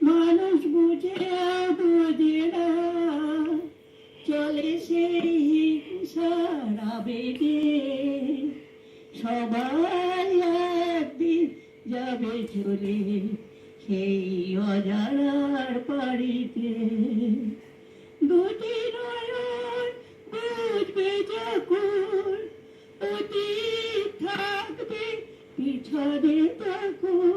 মানুষ বুঝে বোঝে না, চলে সেই সারা বেগে। সবাই একদিন যাবে চলে সেই অজানার পাড়িতে। দুটি নয়ন বুঝবে যখন অতীত থাকবে পিছনে তখন।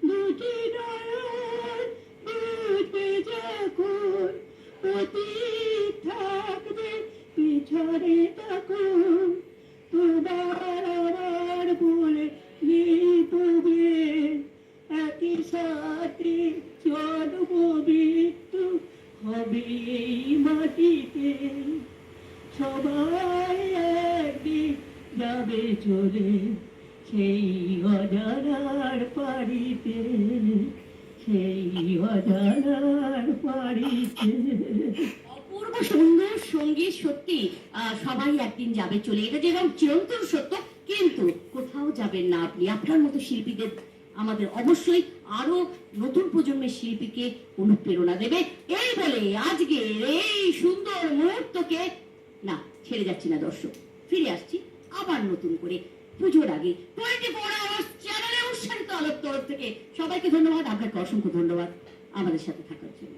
দুটি নয়ন বুঝবে যখন অতীত থাকবে পিছনে তখন। তোমার আমার বলে তবে একই সাথে জন্ম মৃত্যু হবে এই মাটিতে। সবাই একদিন যাবে চলে সেই অজানার পাড়িতে, সেই অজানার পাড়িতে। অপূর্ব সুন্দর সঙ্গীত, সত্যি সবাই একদিন যাবে চলে, এটা যেরকম চিরন্তন সত্য। কিন্তু কোথাও যাবেন না আপনি, আপনার মতো শিল্পীদের আমাদের অবশ্যই আরো নতুন প্রজন্মের শিল্পীকে অনুপ্রেরণা দেবে। এই বলে আজকে এই সুন্দর মুহূর্তকে না ছেড়ে যাচ্ছি না দর্শক, ফিরে আসছি আবার নতুন করে পুজোর আগে 24 আওয়ার্স চ্যানেলে উৎসাহিত আলোর তরফ থেকে সবাইকে ধন্যবাদ। আপনাকে অসংখ্য ধন্যবাদ আমাদের সাথে থাকার জন্য।